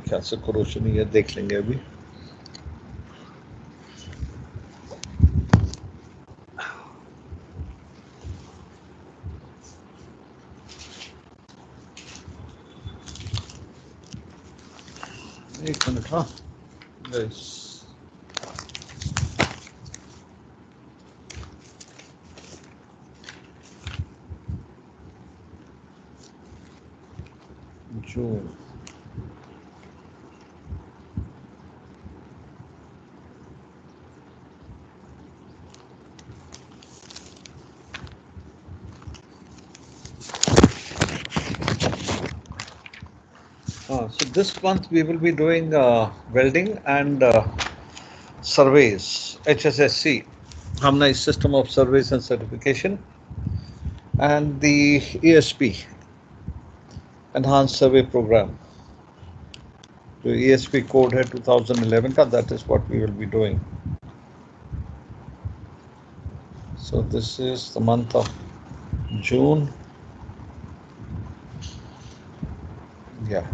ख्याल से कोरोशन ही है, देख लेंगे अभी। एक मिनट। हाँ जो so this month we will be doing welding and surveys, HSSC, Harmonized System of Surveys and Certification, and the ESP, Enhanced Survey Program. The ESP code है 2011 का, that is what we will be doing. So this is the month of June. Yeah.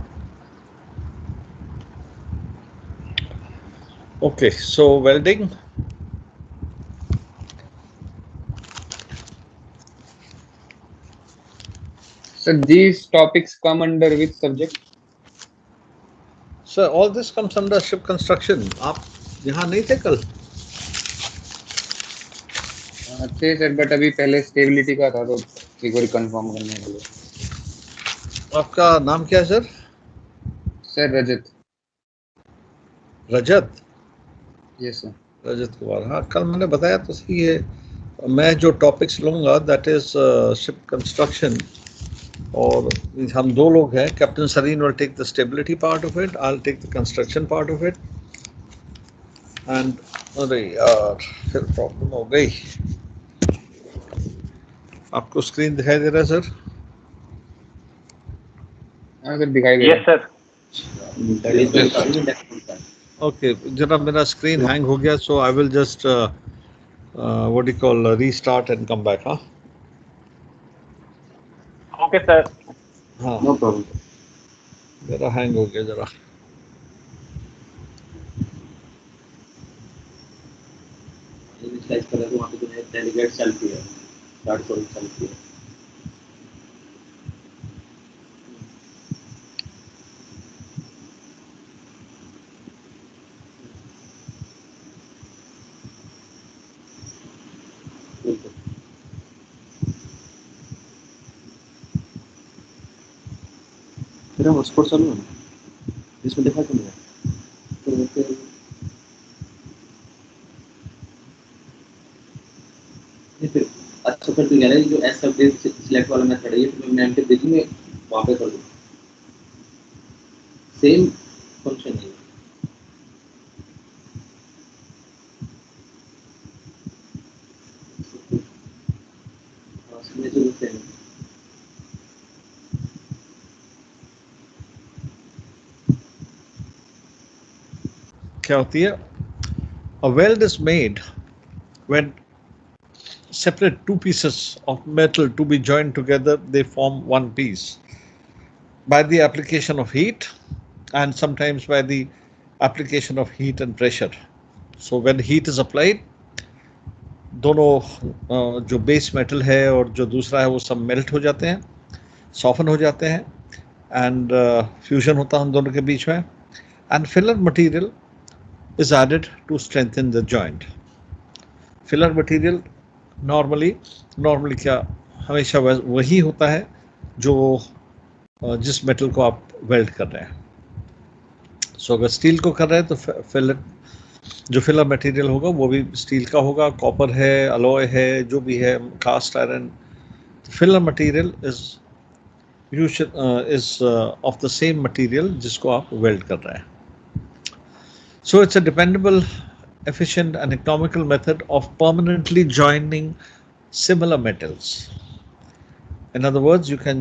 Okay, so welding. So these topics come under which subject? Sir, all this comes under ship construction. आप यहाँ नहीं थे कल? थे sir, but अभी पहले stability का था तो एक बार कंफर्म करने के लिए। आपका नाम क्या है sir? Sir Rajat. Rajat? Yes sir. Rajat Kumar. हाँ, कल मैंने बताया तो सही है। मैं जो टॉपिक्स लूँगा दैट इज शिप कंस्ट्रक्शन, और हम दो लोग हैं। Captain Sareen will take the stability part of it, I will take the construction part of it. And अरे यार, फिर प्रॉब्लम हो गई। आपको स्क्रीन दिखाई दे रहा है सर? हाँ सर, दिखाई दे रहा है। Yes sir. ओके, जरा मेरा स्क्रीन हैंग हो गया, so I will just what do you call restart and come back. हाँ ओके सर। हाँ, नो प्रॉब्लम। मेरा हैंग हो गया जरा। इनिशियलाइज कर दो, वहां पे तुम्हें डेलीगेट सेल्फ है, स्टार्ट करो सेल्फ है। तेरा हॉटस्पॉट चालू है ना, इसमें देखा तुमने? तो फिर अच्छा फिर तो कह रहा है जो एस अपडेट सिलेक्ट वाला मेथड है, ये तो मैं एंटर देखी मैं वहां पे कर दूं, सेम फंक्शन है। हाँ, सिग्नेचर सेम है। क्या होती है? A weld is made when separate two pieces of metal to be joined together, they form one piece by the application of heat and sometimes by the application of heat and pressure. So when heat is applied, दोनों जो base metal है और जो दूसरा है वो सब melt हो जाते हैं, सॉफन हो जाते हैं, एंड फ्यूजन होता है उन दोनों के बीच में, and filler material is added to strengthen the joint. Filler material normally क्या हमेशा वही होता है जो जिस मेटल को आप वेल्ड कर रहे हैं। सो अगर स्टील को कर रहे हैं तो फिलर मटेरियल होगा वो भी स्टील का होगा, कॉपर है, अलॉय है, जो भी है, cast iron. Filler material is of the same material जिसको आप वेल्ड कर रहे हैं। So it's a dependable, efficient and economical method of permanently joining similar metals. In other words, you can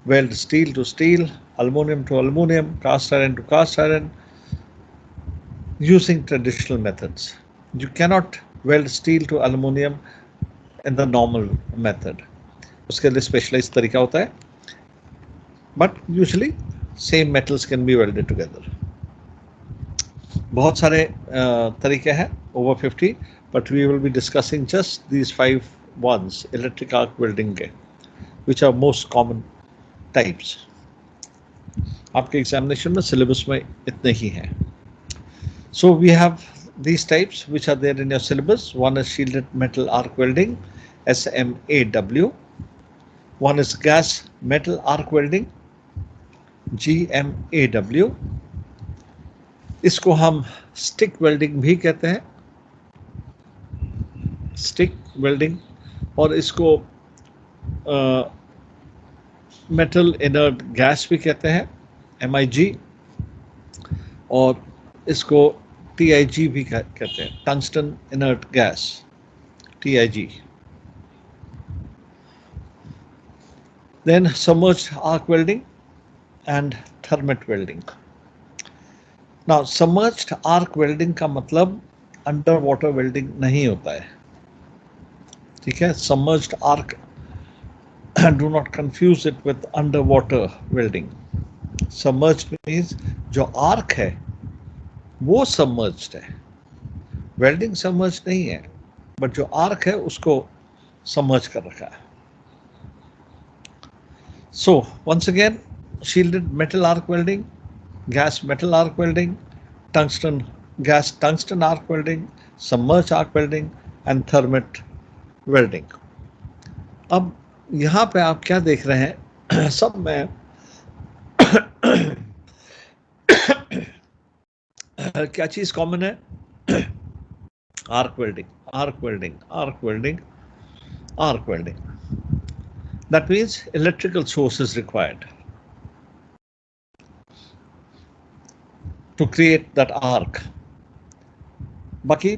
weld steel to steel, aluminum to aluminum, cast iron to cast iron using traditional methods. You cannot weld steel to aluminum in the normal method. उसके लिए specialized तरीका होता है, but usually same metals can be welded together. बहुत सारे तरीके हैं, over 50, but we will be discussing just these 5 ones, electric arc welding के, which are most common types. आपके एग्जामिनेशन में सिलेबस में इतने ही हैं. So we have these types which are there in your syllabus. One is shielded metal arc welding, SMAW. One is gas metal arc welding, GMAW. इसको हम stick welding भी कहते हैं, स्टिक वेल्डिंग, और इसको मेटल इनर्ट गैस भी कहते हैं, MIG, और इसको TIG भी कहते हैं, tungsten inert gas, TIG. Then submerged arc welding and thermite welding. Now submerged arc welding का मतलब अंडर वाटर वेल्डिंग नहीं होता है, ठीक है. submerged arc, do not confuse it with underwater welding. submerged means जो आर्क है वो submerged है, वेल्डिंग submerged नहीं है, बट जो आर्क है उसको submerge कर रखा है. So once again, shielded metal arc welding, gas metal arc welding, tungsten arc welding, submerged arc welding and thermite welding. अब यहाँ पे आप क्या देख रहे हैं, सब में क्या चीज कॉमन है? arc welding, arc welding, arc welding, arc welding. That means electrical source is required to create that arc. बाकी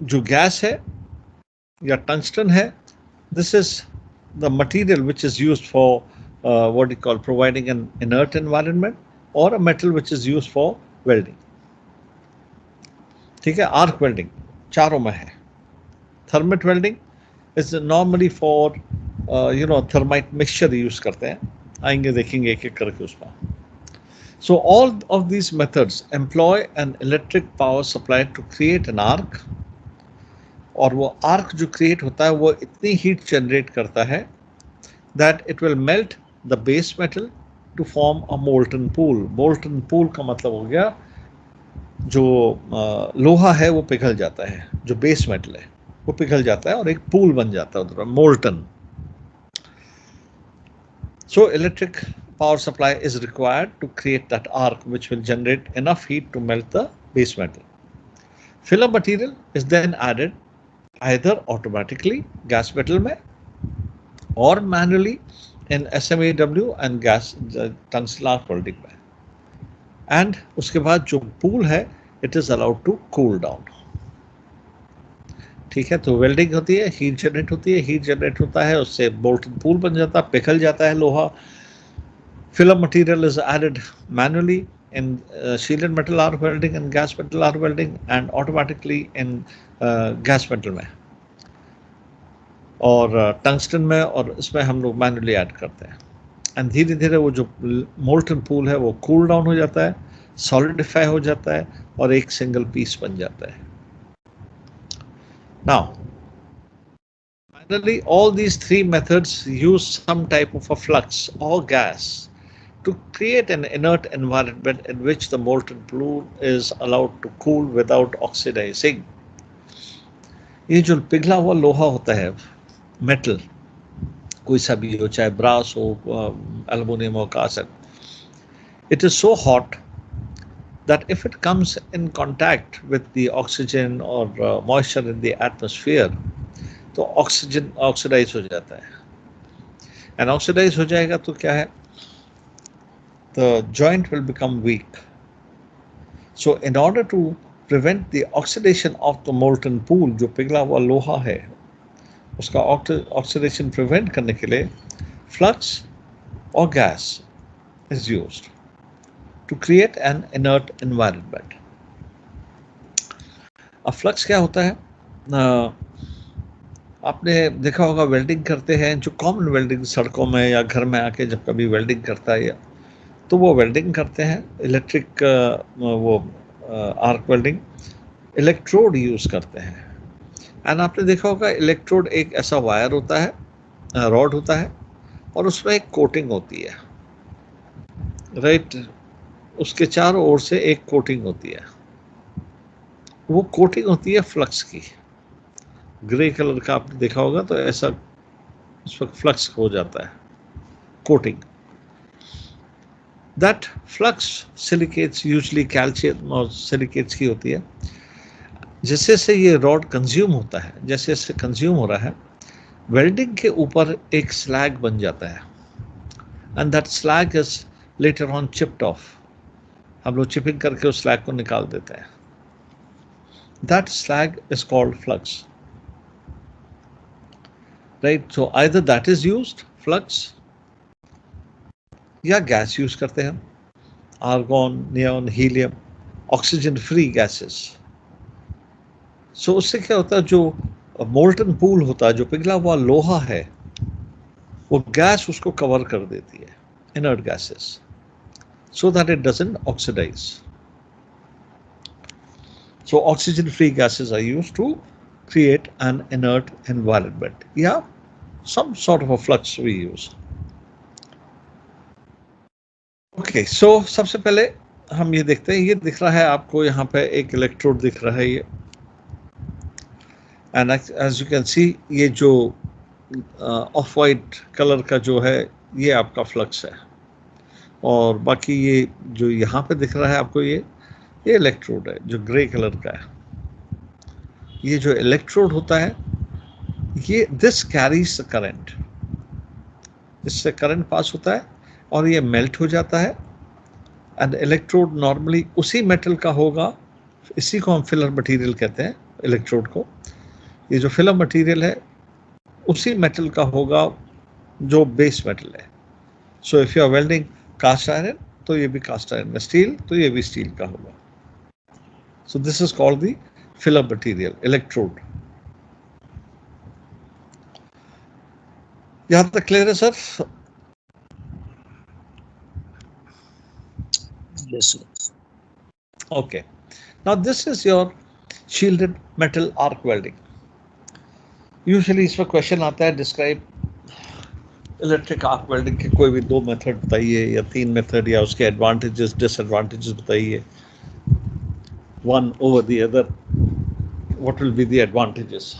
जो गैस है या टंगस्टन है, this is the material which is used for what you call providing an inert environment, or a metal which is used for welding. ठीक है, arc welding चारों में है. Thermit welding is normally for thermite mixture use करते हैं, आएंगे देखेंगे एक एक करके उसमें. So all of these methods employ an electric power supply to create an arc, और वो आर्क जो क्रिएट होता है वो इतनी हीट जनरेट करता है that it will melt the base metal to form a molten pool. Molten pool का मतलब हो गया जो लोहा है वो पिघल जाता है, जो बेस मेटल है वो पिघल जाता है और एक पूल बन जाता है उधर, molten. So electric power supply is required to create that arc which will generate enough heat to melt the base metal. Filler material is then added either automatically gas metal में or manually in SMAW and gas tungsten arc welding में. And उसके बाद जो pool है it is allowed to cool down. ठीक है, तो welding होती है, हीट जनरेट होती है, हीट जनरेट होता है, उससे मोल्टन पूल बन जाता है, पिघल जाता है लोहा. Filler material is added manually in shielded metal arc welding and gas metal arc welding, and automatically in gas metal में और टंगस्टन में, और इसमें हम लोग मैनुअली ऐड करते हैं. एंड धीरे धीरे वो जो मोल्टन पूल है वो कूल डाउन हो जाता है, सॉलिडिफाई हो जाता है और एक सिंगल पीस बन जाता है. Now, finally, all these three methods use some type of a flux or gas to create an inert environment in which the molten pool is allowed to cool without oxidizing. ये जो पिघला हुआ लोहा होता है, मेटल कोई सा भी हो, चाहे ब्रास हो, एल्युमिनियम हो, कांच, it is so hot that if it comes in contact with the oxygen or moisture in the atmosphere, तो ऑक्सीजन ऑक्सीडाइज हो जाता है. एंड ऑक्सीडाइज हो जाएगा तो क्या है, the joint will become weak. So in order to prevent the oxidation of the molten pool, जो पिघला हुआ लोहा है उसका ऑक्सीडेशन प्रिवेंट करने के लिए फ्लक्स और gas is used to create an inert environment. अब फ्लक्स क्या होता है, आपने देखा होगा वेल्डिंग करते हैं, जो कॉमन वेल्डिंग सड़कों में या घर में आके जब कभी वेल्डिंग करता है तो वो वेल्डिंग करते हैं, इलेक्ट्रिक वो आर्क वेल्डिंग इलेक्ट्रोड यूज करते हैं। एंड आपने देखा होगा इलेक्ट्रोड एक ऐसा वायर होता है, रॉड होता है, और उसमें एक कोटिंग होती है, राइट। उसके चारों ओर से एक कोटिंग होती है, वो कोटिंग होती है फ्लक्स की। ग्रे कलर का आपने देखा होगा, तो ऐसा उस वक्त फ्लक्स हो जाता है, coating. That flux silicates, usually calcium और सिलिकेट्स की होती है। जैसे जैसे ये रॉड कंज्यूम होता है, जैसे जैसे कंज्यूम हो रहा है, वेल्डिंग के ऊपर एक स्लैग बन जाता है, and that slag is later on chipped of. हम लोग चिपिंग करके उस स्लैग को निकाल देते हैं। That slag is called flux, right. So either that is used flux, या गैस यूज करते हैं, argon, neon, helium, oxygen free gases. So उससे क्या होता है, जो मोल्टन पूल होता है, जो पिघला हुआ लोहा है, वो गैस उसको कवर कर देती है, inert gases, so that it doesn't oxidize. So oxygen free gases are used to create an inert environment. Yeah, some sort of a flux we use. Okay, so सबसे पहले हम ये देखते हैं, ये दिख रहा है आपको यहाँ पे एक इलेक्ट्रोड दिख रहा है ये, and as you can see ये जो ऑफ वाइट कलर का जो है ये आपका फ्लक्स है, और बाकी ये जो यहाँ पे दिख रहा है आपको ये इलेक्ट्रोड है जो ग्रे कलर का है। ये जो इलेक्ट्रोड होता है ये दिस कैरीज द करंट, इससे करंट पास होता है और ये मेल्ट हो जाता है। एंड इलेक्ट्रोड नॉर्मली उसी मेटल का होगा, इसी को हम फिलर मटेरियल कहते हैं इलेक्ट्रोड को। ये जो फिलर मटेरियल है उसी मेटल का होगा जो बेस मेटल है। So if you are welding cast iron तो ये भी कास्ट आयरन में, स्टील तो ये भी स्टील का होगा। So this is called the filler material, electrode. यहां तक क्लियर है sir? Yes, sir. Okay. Now this is your shielded metal arc welding. Usually इसमें क्वेश्चन आता है, डिस्क्राइब इलेक्ट्रिक आर्क वेल्डिंग के कोई भी 2 मेथड बताइए या 3 मेथड, या उसके एडवांटेजेस डिसएडवांटेजेस बताइए, one over the other, what will be the advantages,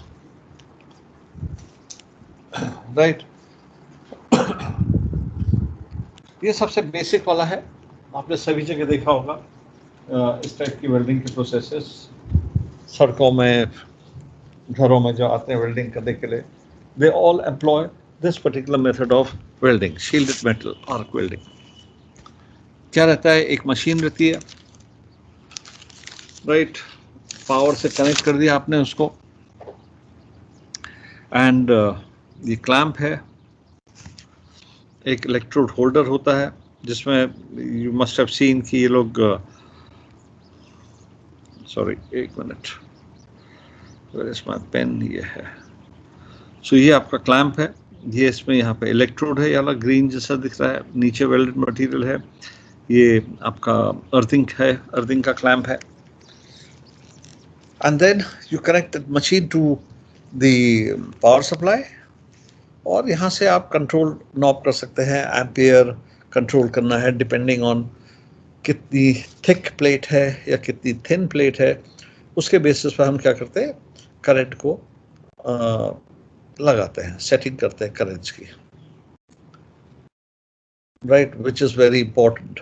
right? ये सबसे बेसिक वाला है, आपने सभी जगह देखा होगा इस टाइप की वेल्डिंग के प्रोसेसेस। सड़कों में, घरों में जो आते हैं वेल्डिंग करने के लिए, they all employ this particular method of welding, shielded metal arc welding. क्या रहता है, एक मशीन रहती है, राइट, पावर से कनेक्ट कर दिया आपने उसको, एंड ये क्लैंप है, एक इलेक्ट्रोड होल्डर होता है जिसमें यू मस्ट हैव सीन कि ये लोग, सॉरी एक minute, where is my pen, ये है। सो ये आपका क्लैंप है, ये इसमें यहाँ पे इलेक्ट्रोड है, ये वाला ग्रीन जैसा दिख रहा है, नीचे वेल्डेड मटेरियल है, ये आपका अर्थिंग है, अर्थिंग का क्लैंप है। And then you connect the machine to the power supply, और यहाँ से आप कंट्रोल नॉब कर सकते हैं, एम्पियर कंट्रोल करना है डिपेंडिंग ऑन कितनी थिक प्लेट है या कितनी थिन प्लेट है, उसके बेसिस पर हम क्या करते हैं, करंट को लगाते हैं, सेटिंग करते हैं करंट्स की, right, which is very important.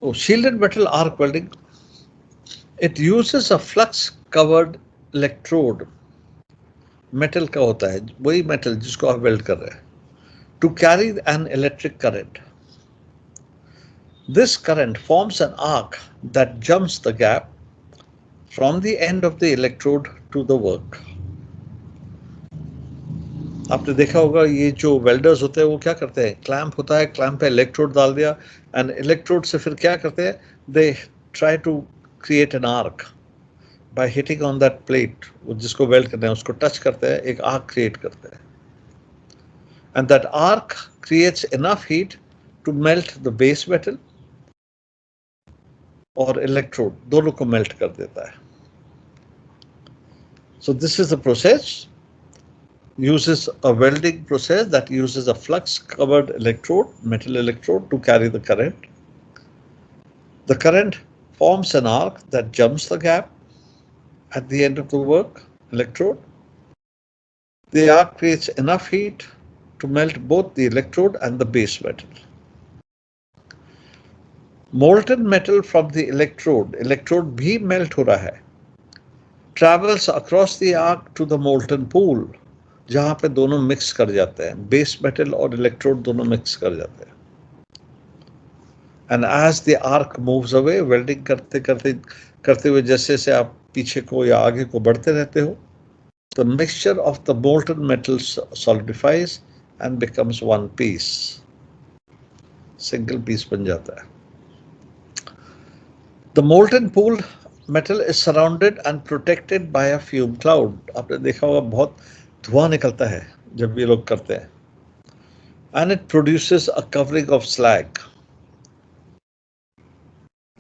Shielded metal arc welding, it uses a flux covered electrode, metal का होता है, वही मेटल जिसको आप वेल्ड कर रहे हैं, to carry an electric current. This current forms an arc that jumps the gap from the end of the electrode to the work. आपने देखा होगा ये जो वेल्डर्स होते हैं वो क्या करते हैं, क्लैंप होता है, क्लैंप पे इलेक्ट्रोड डाल दिया, एंड इलेक्ट्रोड से फिर क्या करते हैं, they try to create an arc by hitting on that plate, जिसको वेल्ड करते हैं उसको टच करते हैं, एक आर्क क्रिएट करते हैं, and that arc creates enough heat to melt the base metal और इलेक्ट्रोड दोनों को मेल्ट कर देता है. So this is the process, uses a welding process that uses a flux covered electrode, metal electrode, to carry the current. The current forms an arc that jumps the gap at the end of the work electrode. The arc creates enough heat to melt both the electrode and the base metal. Molten metal from the electrode भी melt हो रहा है, travels across the arc to the molten pool, जहां पे दोनों mix कर जाते हैं, बेस मेटल और इलेक्ट्रोड दोनों मिक्स कर जाते हैं. And as the arc moves away, welding करते हुए जैसे जैसे आप पीछे को या आगे को बढ़ते रहते हो, the mixture of the molten metals solidifies and becomes one piece. Single piece बन जाता है. The molten pool metal is surrounded and protected by a fume cloud. आपने देखा होगा बहुत धुआं निकलता है जब ये लोग करते हैं. And it produces a covering of slag.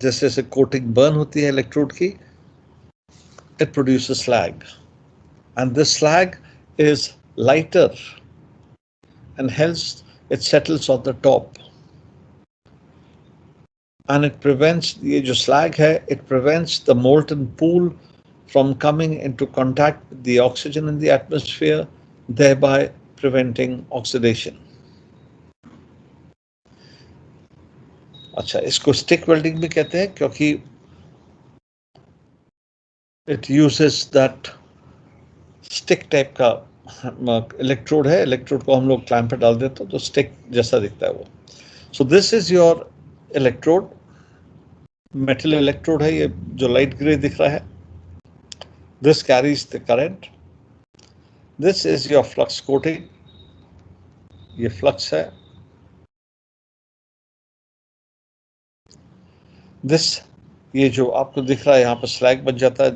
जैसे जैसे कोटिंग बर्न होती है इलेक्ट्रोड की, it produces slag. And this slag is lighter and hence it settles on the top. And it prevents, ये जो slag है, it prevents the molten pool from coming into contact with the oxygen in the atmosphere, thereby preventing oxidation. अच्छा, इसको stick welding भी कहते हैं क्योंकि it uses that stick type का इलेक्ट्रोड है, इलेक्ट्रोड को हम लोग क्लैंप पे डाल देते हैं तो स्टिक जैसा दिखता है वो. So this is your electrode, metal electrode है, ये जो लाइट ग्रे दिख रहा है. This carries the current. This is your flux coating, ये फ्लक्स है. This, ये जो आपको दिख रहा है यहाँ पर स्लैग बन जाता है,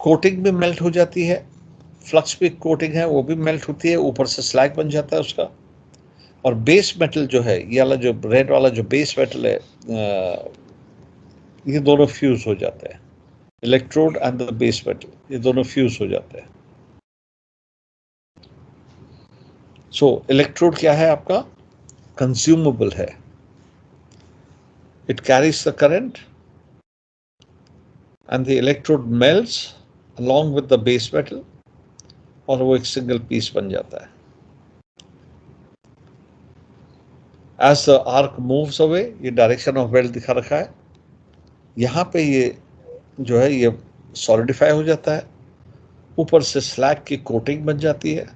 कोटिंग भी मेल्ट हो जाती है, फ्लक्स भी कोटिंग है वो भी मेल्ट होती है, ऊपर से स्लैग बन जाता है उसका. और बेस मेटल जो है, ये वाला जो रेड वाला जो बेस मेटल है, ये दोनों फ्यूज हो जाते हैं. Electrode and the base metal, ये दोनों फ्यूज हो जाते हैं. सो इलेक्ट्रोड क्या है आपका? कंज्यूमेबल है. It carries the current and the electrode melts along with the base metal और वो एक सिंगल पीस बन जाता है. As the arc moves away, ये डायरेक्शन ऑफ वेल्ड दिखा रखा है, यहाँ पे ये जो है ये सॉलिडिफाई हो जाता है, ऊपर से स्लैग की कोटिंग बन जाती है.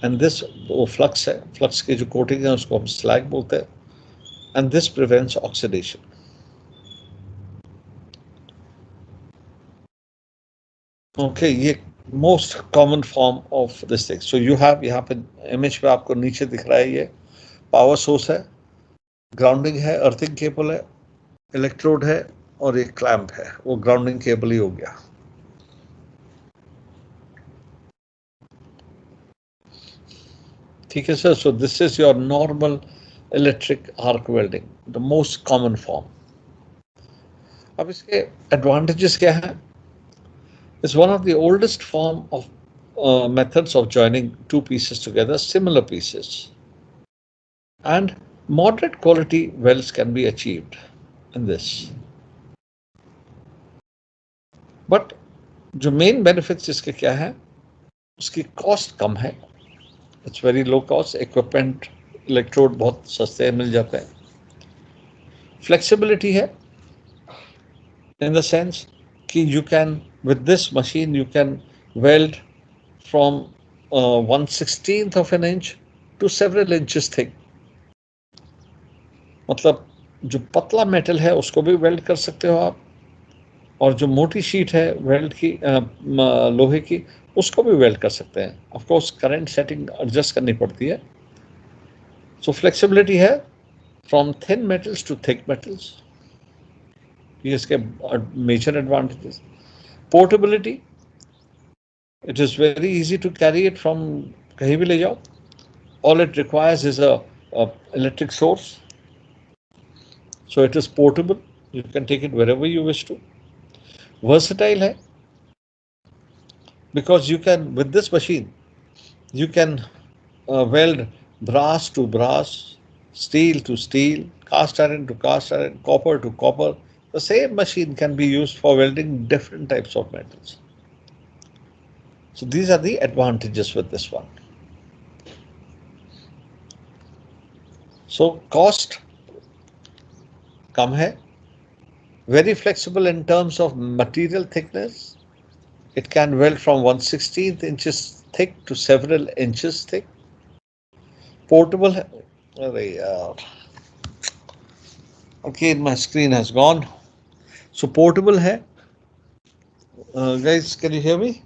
एंड दिस, वो फ्लक्स है, फ्लक्स की जो कोटिंग है उसको हम स्लैग बोलते हैं. And this prevents oxidation. Okay, ये most common form of this thing. So you have, यहाँ पे इमेज पे आपको नीचे दिख रहा है, ये पावर सोर्स है, ग्राउंडिंग है, अर्थिंग केबल है, इलेक्ट्रोड है और एक क्लैंप है, वो ग्राउंडिंग केबल ही हो गया. ठीक है sir. So this is your normal electric arc welding, the most common form. अब इसके एडवांटेजेस क्या हैं? It's one of the oldest form of methods of joining two pieces together, similar pieces, and moderate quality welds can be achieved in this. But जो main benefits इसके क्या है? उसकी cost कम है. It's very low cost. Equipment, electrode बहुत सस्ते मिल जाते हैं. Flexibility है in the sense कि you can, with this machine you can weld from 1/16 of an inch to several inches thick. मतलब जो पतला मेटल है उसको भी वेल्ड कर सकते हो आप, और जो मोटी शीट है वेल्ड की लोहे की, उसको भी वेल्ड कर सकते हैं. Of course current setting adjust करनी पड़ती है. सो फ्लेक्सिबिलिटी है from thin metals to thick metals, ये इसके major advantages. Portability, it is very easy to carry it from, कहीं भी ले जाओ. All it requires is a electric source, so it is portable. You can take it wherever you wish to. Versatile है, because you can, with this machine, you can weld brass to brass, steel to steel, cast iron to cast iron, copper to copper. The same machine can be used for welding different types of metals. So these are the advantages with this one. So cost कम है, very flexible in terms of material thickness. It can weld from 1/16 inches thick to several inches thick. Portable है, अरे यार, again my screen has gone. So portable है, guys, can you hear me?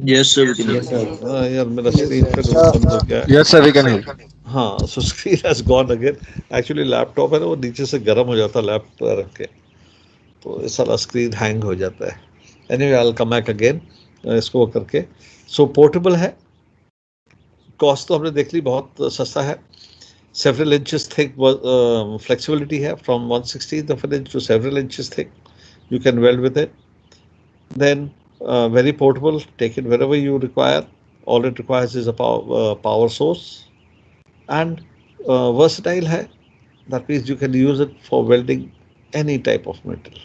Yes, sir. We can hear Yes, you. sir. यार मेरा screen फिर बंद हो गया. Yes, sir. We can hear you. हाँ, so screen has gone again. Actually laptop है ना, वो नीचे से गर्म हो जाता है लैप पर रख के, तो इस सारा स्क्रीन हैंग हो जाता है. Anyway, I'll come back again इसको करके. So portable है, कॉस्ट तो हमने देख ली, बहुत सस्ता है. Several inches thick flexibility है, from 1/16 of an inch to several inches thick. You can weld with it. Then very portable, take it wherever you require. All it requires is a power source. And versatile है, that means you can use it for welding any type of metal,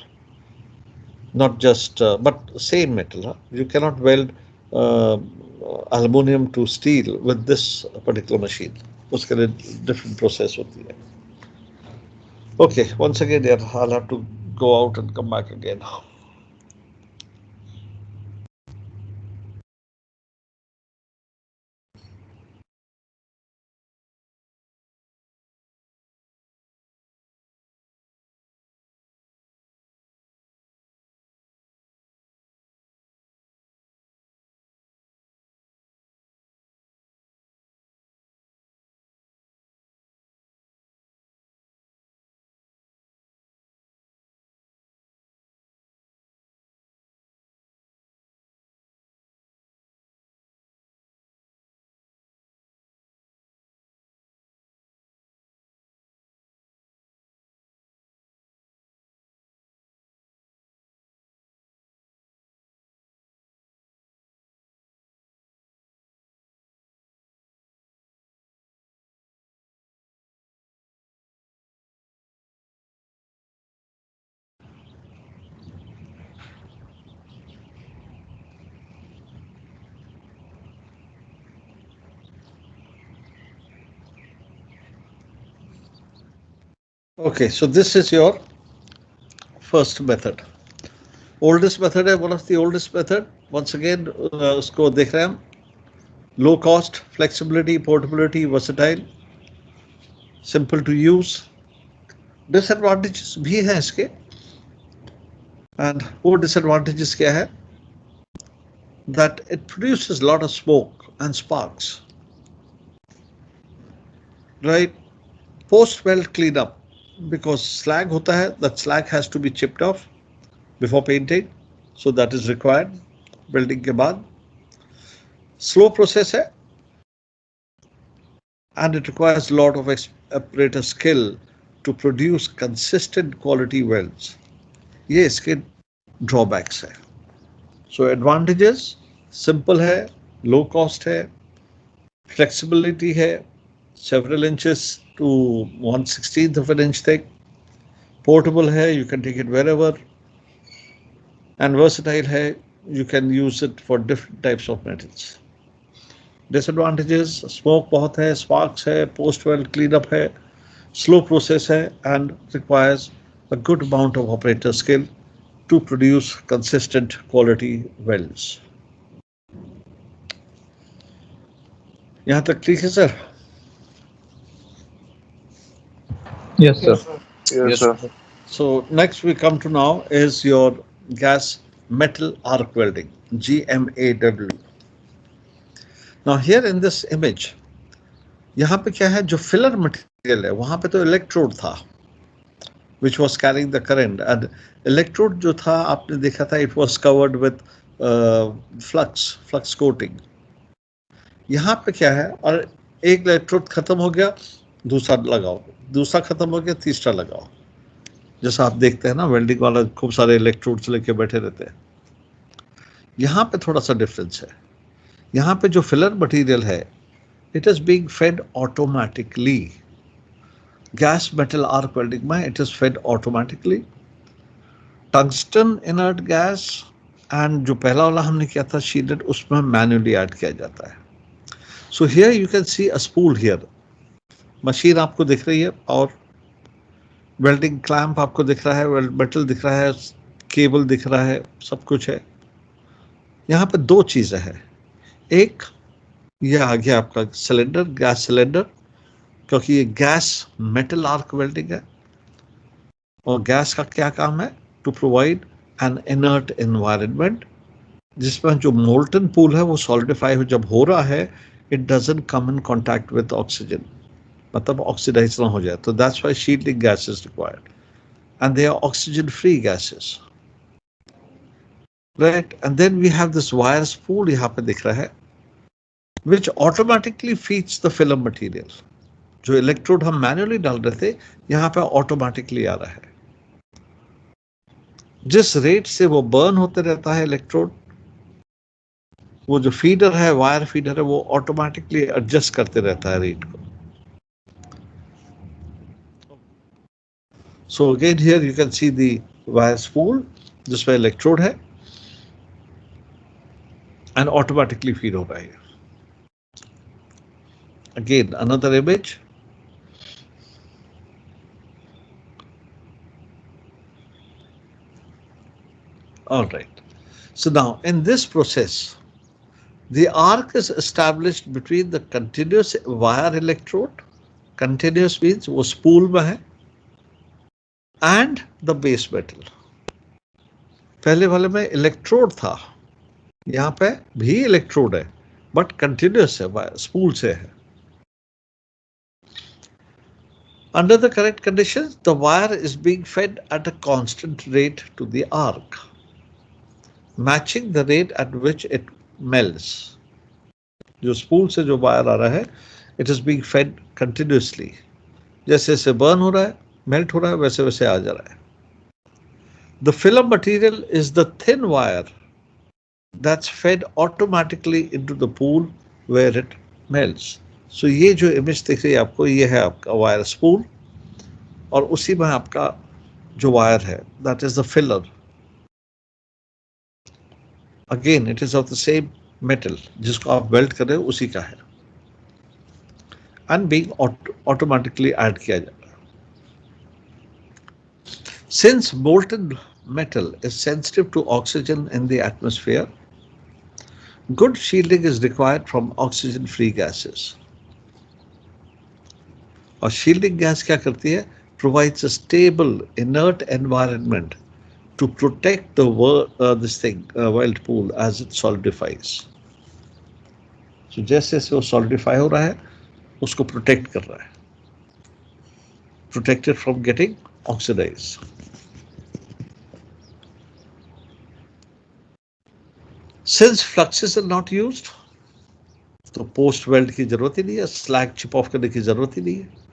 not just but same metal. You cannot weld aluminum to steel with this particular machine. उसके लिए different process होती है. Okay, once again, yeah, I'll have to go out and come back again. Okay, so this is your first method. Oldest method है, one of the oldest method. Once again, उसको देख रहे हैं हम. Low cost, flexibility, portability, versatile, simple to use. Disadvantages भी हैं इसके. And वो disadvantages क्या है? That it produces a lot of smoke and sparks. Right? Post-weld cleanup, because slag होता है, that slag has to be chipped off before painting, so that is required welding के बाद. Slow process है, and it requires a lot of operator skill to produce consistent quality welds. ये इसके drawbacks है. So advantages, simple है, low cost है, flexibility है, several inches to 1/16 of an inch thick, portable है, you can take it wherever, and versatile है, you can use it for different types of metals. Disadvantages, smoke बहुत है, sparks है, post-weld cleanup है, slow process है, and requires a good amount of operator skill to produce consistent quality welds. यहाँ तक ठीक है sir? Yes, sir. Yes, sir. So next we come to now is your gas metal arc welding, GMAW. Now here in this image, यहाँ पे क्या है, जो filler material है, वहाँ पे तो electrode था, which was carrying the current, and electrode जो था आपने देखा था, it was covered with flux coating. यहाँ पे क्या है, और एक electrode खत्म हो गया, दूसरा लगाओ, दूसरा खत्म हो गया, तीसरा लगाओ। जैसा आप देखते हैं ना, वेल्डिंग वाला खूब सारे इलेक्ट्रोड्स लेके बैठे रहते हैं। यहाँ पे थोड़ा सा डिफरेंस है। यहाँ पे जो फिलर मटेरियल है, it is being fed automatically. Gas metal arc welding में it is fed automatically. Tungsten inert gas and जो पहला वाला हमने किया था शील्डेड, उसमें मैन्युअली ऐड किया जाता है। So here you can C a spool here. Machine आपको दिख रही है और वेल्डिंग क्लैंप आपको दिख रहा है, वेल्ड मेटल दिख रहा है, केबल दिख रहा है, सब कुछ है। यहाँ पे दो चीज़ें हैं। एक, ये आ गया आपका सिलेंडर, गैस सिलेंडर, क्योंकि ये गैस मेटल आर्क वेल्डिंग है। और गैस का क्या काम है? To provide an inert environment, जिसमें जो मोल्टन पूल है वो सॉलिडिफाई जब हो रहा है, it doesn't come in contact with oxygen, मतलब ऑक्सीडाइज ना हो जाए। तो that's why shielding gas is required and they are oxygen free gases, right. And then we have this wire spool यहाँ पे दिख रहा है, which automatically feeds the film material. जो इलेक्ट्रोड हम मैन्युअली डाल रहे थे, यहाँ पे ऑटोमेटिकली आ रहा है। जिस रेट से वो बर्न होते रहता है इलेक्ट्रोड, वो जो फीडर है, वायर फीडर है, वो ऑटोमेटिकली एडजस्ट करते रहता है रेट को। So again here you can C the wire spool जिसमें इलेक्ट्रोड है एंड ऑटोमेटिकली फीड हो रहा है। Again, another image. All right. So now in this process, the arc is established between the continuous wire electrode, continuous means वो spool में है, and the base metal. पहले वाले में इलेक्ट्रोड था, यहाँ पे भी इलेक्ट्रोड है, बट कंटिन्यूस है, स्पूल से है। Under the correct conditions, the wire is being fed at a constant rate to the arc, matching the rate at which it melts. जो स्पूल से जो वायर आ रहा है, it is being fed continuously. जैसे जैसे burn हो रहा है, मेल्ट हो रहा है, वैसे वैसे आ जा रहा है। The film material is the thin wire that's fed automatically into the pool where it melts. So ये जो इमेज दिख रही है आपको, ये है आपका वायर स्पूल, और उसी में आपका जो वायर है, that is the filler. Again, it is of the same metal, जिसको आप वेल्ड कर रहे हो उसी का है, and being automatically add किया जा रहा है। Since molten metal is sensitive to oxygen in the atmosphere, good shielding is required from oxygen-free gases. और shielding gas क्या करती है? Provides a stable, inert environment to protect the weld pool as it solidifies. So जैसे जैसे वो solidify हो रहा है, उसको protect कर रहा है, protected from getting oxidized. Since fluxes are not used, तो पोस्ट वेल्ड की जरूरत ही नहीं है, स्लैग चिप ऑफ करने की जरूरत ही नहीं है।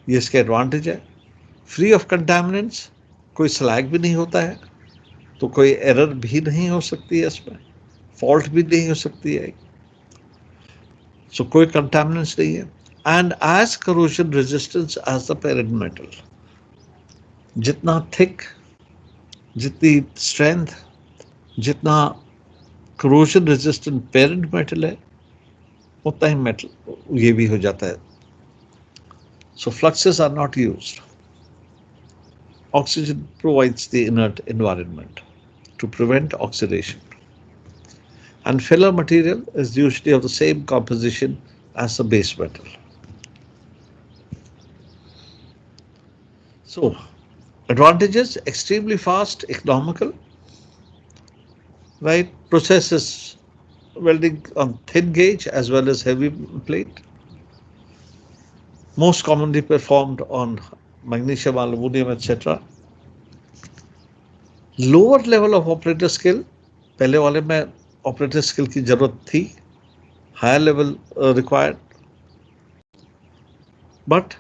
ये इसका एडवांटेज है। फ्री ऑफ कंटामिनेंट्स, कोई स्लैग भी नहीं होता है, तो कोई एरर भी नहीं हो सकती है इसमें, फॉल्ट भी नहीं हो सकती है, सो कोई कंटामिनेंट्स नहीं है। And as corrosion resistance as the parent metal, जितना थिक, जितनी स्ट्रेंथ, जितना करोजन रेजिस्टेंट पेरेंट मेटल है, उतना ही मेटल ये भी हो जाता है। So fluxes are not used. Oxygen provides the inert environment to prevent oxidation. And filler material is usually of the same composition as the base metal. So, advantages: extremely fast, economical, right? Processes welding on thin gauge as well as heavy plate. Most commonly performed on magnesium, aluminum, etc. Lower level of operator skill, पहले वाले में operator skill की जरूरत थी, higher level required. but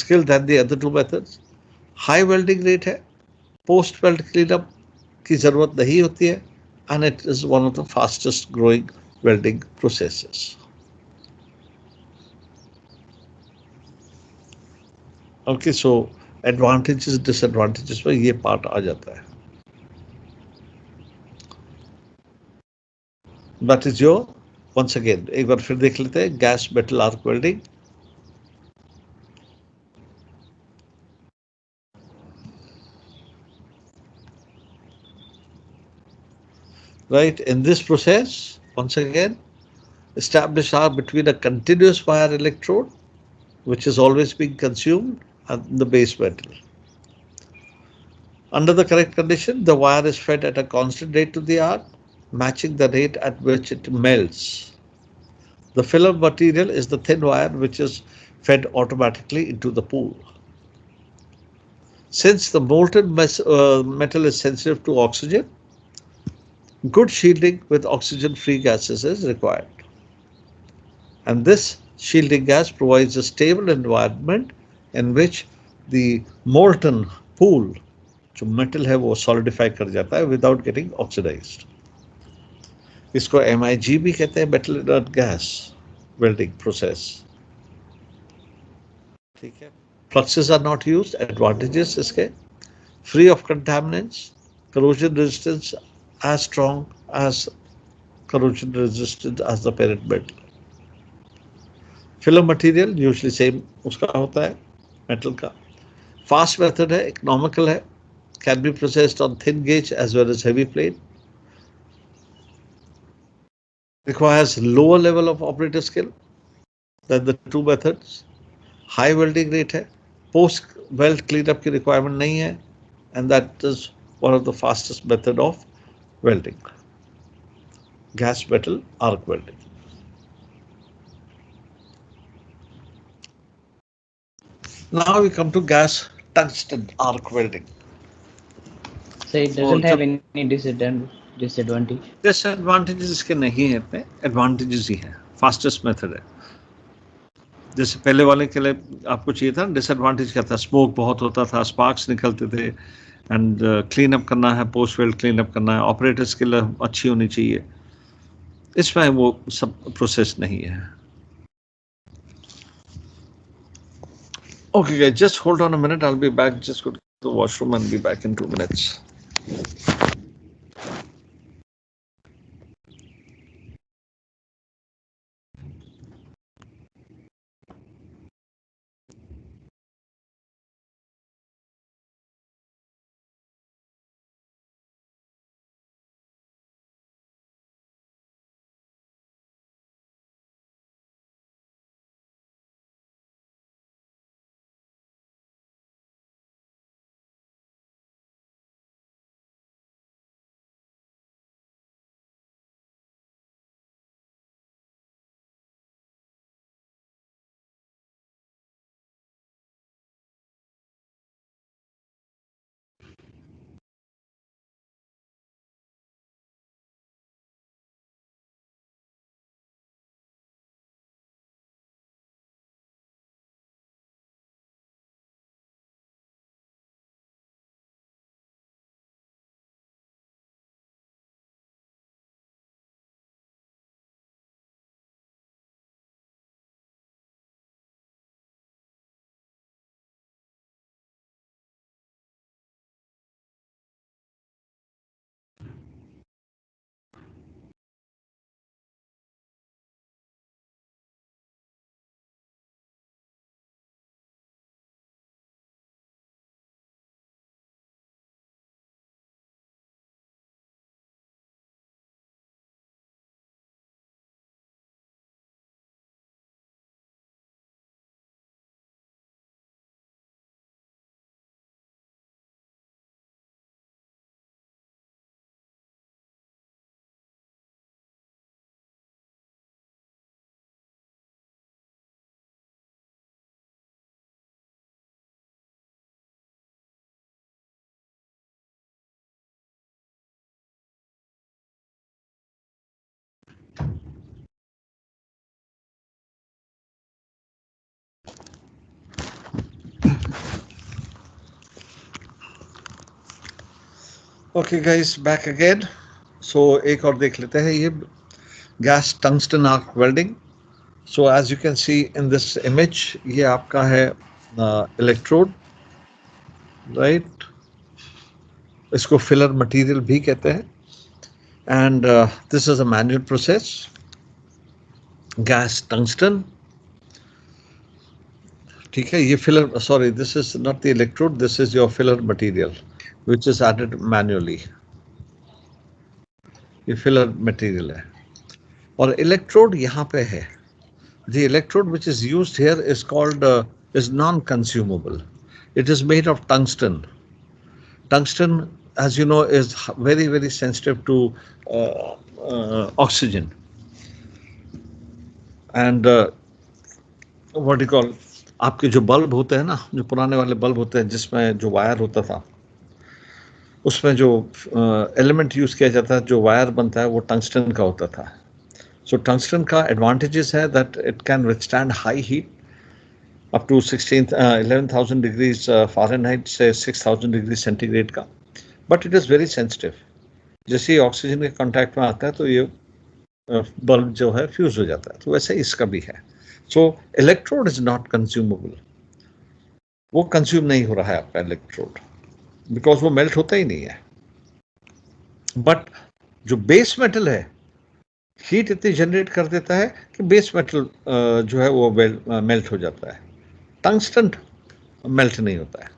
skilled than the other two methods. High welding rate है, post weld cleanup की जरूरत नहीं होती है, and it is one of the fastest growing welding processes. Okay, so advantages disadvantages में ये part आ जाता है. That is your, once again एक बार फिर देख लेते हैं gas metal arc welding. Right, in this process, once again, established are between a continuous wire electrode, which is always being consumed, and the base metal. Under the correct condition, the wire is fed at a constant rate to the arc, matching the rate at which it melts. The filler material is the thin wire which is fed automatically into the pool. Since the molten metal is sensitive to oxygen, good shielding with oxygen-free gases is required. And this shielding gas provides a stable environment in which the molten pool, जो metal है वो solidify कर जाता है without getting oxidized. इसको MIG भी कहते हैं, metal inert gas welding process. ठीक है. Fluxes are not used. Advantages इसके free of contaminants, corrosion resistance as strong as corrosion resistant as the parent metal. Filler material usually same उसका होता है metal का. Fast method है, economical है, can be processed on thin gauge as well as heavy plate. Requires lower level of operator skill than the two methods. High welding rate है, post weld cleanup की requirement नहीं है, and that is one of the fastest method of welding. Gas metal arc welding. Now we come to gas tungsten arc welding. So it doesn't have any disadvantage. Disadvantages इसके नहीं है, इतने advantages ही हैं. Fastest method है. जैसे पहले वाले के लिए आपको चाहिए था, डिसएडवांटेज क्या था, स्मोक बहुत होता था, स्पार्क्स निकलते थे, एंड क्लीन अप करना है, पोस्ट वेल्ड क्लीन अप करना है, ऑपरेटर स्किल अच्छी होनी चाहिए. इसमें वो सब प्रोसेस नहीं है. Okay guys, just hold on a minute, I'll be back, just go to the washroom and be back in 2 minutes. Okay guys, back again. So एक और देख लेते हैं ये gas tungsten arc welding. So as you can see in this image, ये आपका है electrode, right? इसको filler material भी कहते हैं. And this is a manual process. Gas tungsten. ठीक है, ये filler, sorry, this is not the electrode, this is your filler material, which is added manually. ये filler material है. और electrode यहाँ पे है. The electrode which is used here is called is non-consumable. It is made of tungsten. Tungsten, as you know, is very very sensitive to oxygen. And what do you call? आपके जो bulb होते हैं ना, जो पुराने वाले bulb होते हैं जिसमें जो वायर होता था, उसमें जो एलिमेंट यूज किया जाता है, जो वायर बनता है, वो टंगस्टन का होता था. So tungsten का advantages है that it can withstand high heat up to 11,000 degrees Fahrenheit से 6,000 degrees centigrade का, but it is very sensitive. जैसे ही ऑक्सीजन के कांटेक्ट में आता है तो ये बल्ब जो है फ्यूज हो जाता है, तो वैसे इसका भी है. So electrode is not consumable. वो कंज्यूम नहीं हो रहा है आपका इलेक्ट्रोड, बिकॉज वो मेल्ट होता ही नहीं है. बट जो बेस मेटल है, हीट इतनी जनरेट कर देता है कि बेस मेटल जो है वो मेल्ट हो जाता है. टंगस्टन मेल्ट नहीं होता है.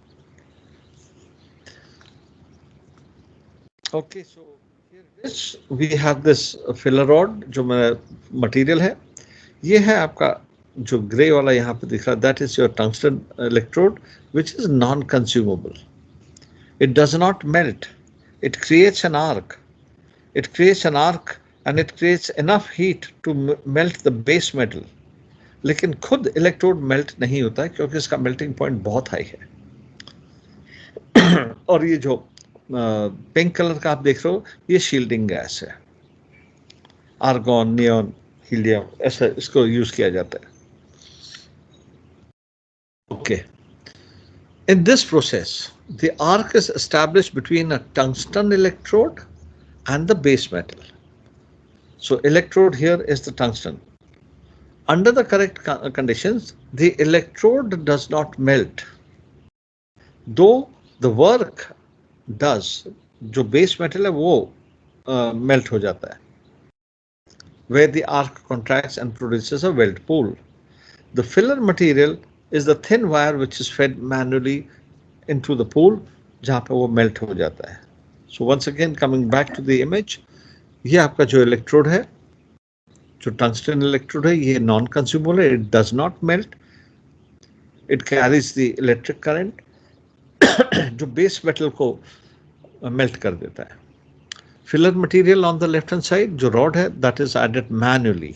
Okay, so we have this filler rod जो मटेरियल है. ये है आपका जो ग्रे वाला यहाँ पे दिख रहा है, that is your tungsten electrode which is non consumable. It does not melt. It creates an arc. It creates an arc and it creates enough heat to melt the base metal. लेकिन खुद electrode melt नहीं होता है क्योंकि इसका melting point बहुत high है. और ये जो पिंक कलर का आप देख रहे हो, ये शील्डिंग गैस है. आर्गॉन, नियॉन, हीलियम, ऐसा इसको यूज किया जाता है. Okay, in this process the arc is established between a tungsten electrode and the base metal. So electrode here is the tungsten. Under the correct conditions, the electrode does not melt, though the work does. जो base metal है वो melt हो जाता है, where the arc contracts and produces a weld pool. The filler material is the thin wire which is fed manually into the pool, जहाँ पे वो melt हो जाता है. So once again coming back to the image, ये आपका जो electrode है, जो टंगस्टन इलेक्ट्रोड है, ये नॉन कंज्यूमेबल है. It does not melt. It carries the electric current जो बेस मेटल को मेल्ट कर देता है. Filler material on the left hand side जो रॉड है, that is added manually.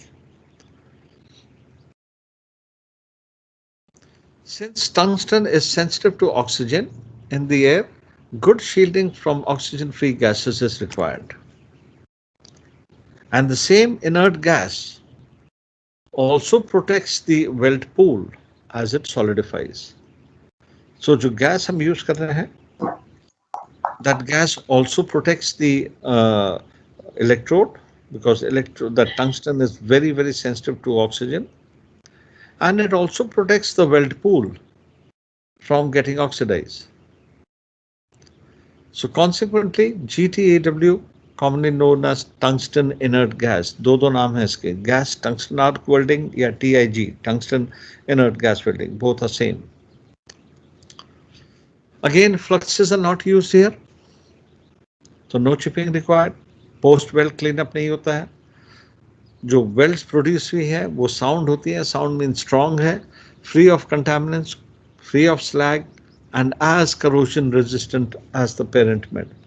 Since tungsten is sensitive to oxygen in the air, good shielding from oxygen-free gases is required. And the same inert gas also protects the weld pool as it solidifies. So जो gas हम use कर रहे हैं, that gas also protects the electrode, because the tungsten is very very sensitive to oxygen, and it also protects the weld pool from getting oxidized. So consequently, GTAW, commonly known as tungsten inert gas, दो नाम है इसके, gas tungsten arc welding या TIG, tungsten inert gas welding, both are same. Again, fluxes are not used here, so no chipping required. Post weld cleanup नहीं होता है. जो welds produce हुई है वो साउंड होती है. साउंड मीन स्ट्रॉन्ग है, free of contaminants, free of slag, and as corrosion resistant as the parent metal.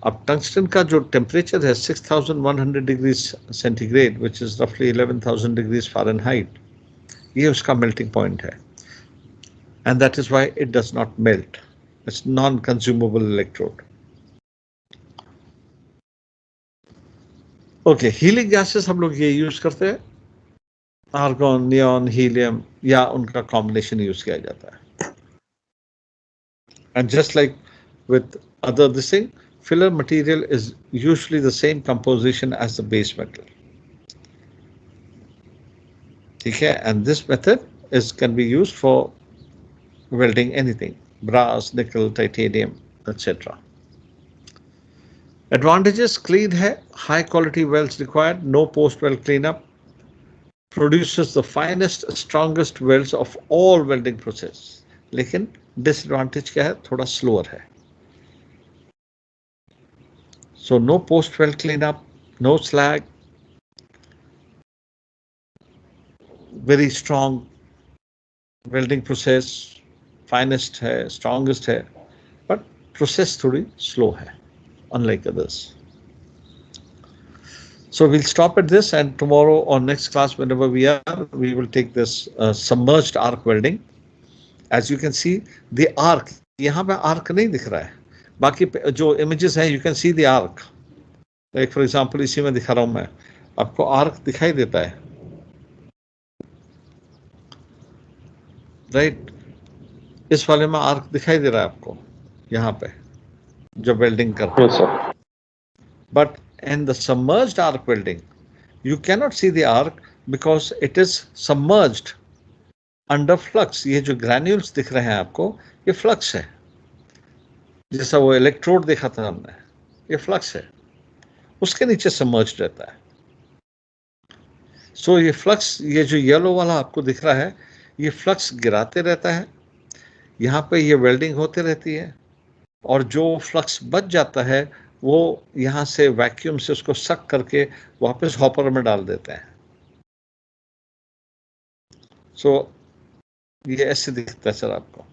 अब टंगस्टन का जो टेम्परेचर है 6100 degrees centigrade, which is roughly 11,000 degrees Fahrenheit, ये उसका मेल्टिंग पॉइंट है, and that is why it does not melt. It's non-consumable electrode. Okay, healing gases हम लोग ये यूज करते हैं, आर्गॉन, नियॉन, हीलियम, या उनका कॉम्बिनेशन यूज किया जाता है. And just like with other this thing. Filler material is usually the same composition as the base metal. Okay, and this method can be used for welding anything, brass, nickel, titanium, etc. Advantages: clean है, high quality welds required, no post weld cleanup, produces the finest, strongest welds of all welding process. लेकिन disadvantage क्या है? थोड़ा slower है. So no post weld cleanup, no slag, very strong welding process, finest है, strongest है, but process थोड़ी slow है, unlike others. So we'll stop at this, and tomorrow or next class, whenever we are, we will take this submerged arc welding. As you can see, the arc, यहाँ पे arc नहीं दिख रहा है, बाकी जो images हैं, you can see the arc. Like for example, इसी में दिखा रहा हूँ मैं, आपको arc दिखाई देता है, right? इस वाले में arc दिखाई दे रहा है आपको, यहाँ पे, जो welding करते हैं. Yes, sir. But in the submerged arc welding, you cannot see the arc because it is submerged under flux. ये जो granules दिख रहे हैं आपको, ये flux है, जैसा वो electrode देखा था हमने, ये flux है, उसके नीचे submerged रहता है. So ये flux, ये जो yellow वाला आपको दिख रहा है, ये flux गिराते रहता है, यहाँ पे ये welding होते रहती है, और जो flux बच जाता है वो यहाँ से वैक्यूम से उसको सक करके वापस हॉपर में डाल देते हैं. सो ये ऐसे दिखता है सर आपको.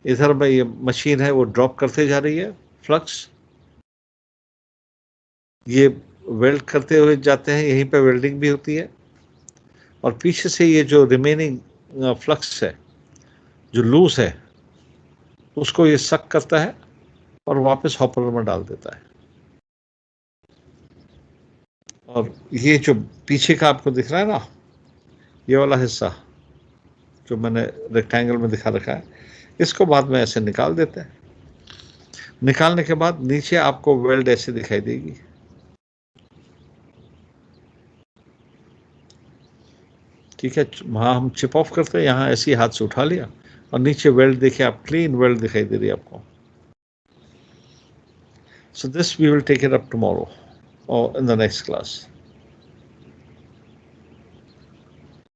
इधर में ये मशीन है, वो ड्रॉप करते जा रही है फ्लक्स, ये वेल्ड करते हुए जाते हैं, यहीं पे वेल्डिंग भी होती है, और पीछे से ये जो रिमेनिंग फ्लक्स है, जो लूज है, उसको ये सक करता है और वापस हॉपर में डाल देता है. और ये जो पीछे का आपको दिख रहा है ना, ये वाला हिस्सा जो मैंने रेक्टेंगल में दिखा रखा है, इसको बाद में ऐसे निकाल देते हैं. निकालने के बाद नीचे आपको वेल्ड ऐसे दिखाई देगी. ठीक है, वहाँ हम चिप ऑफ करते हैं, यहाँ ऐसे ही हाथ से उठा लिया, और नीचे वेल्ड देखिए आप, क्लीन वेल्ड दिखाई दे रही है आपको. So this we will take it up tomorrow or in the next class.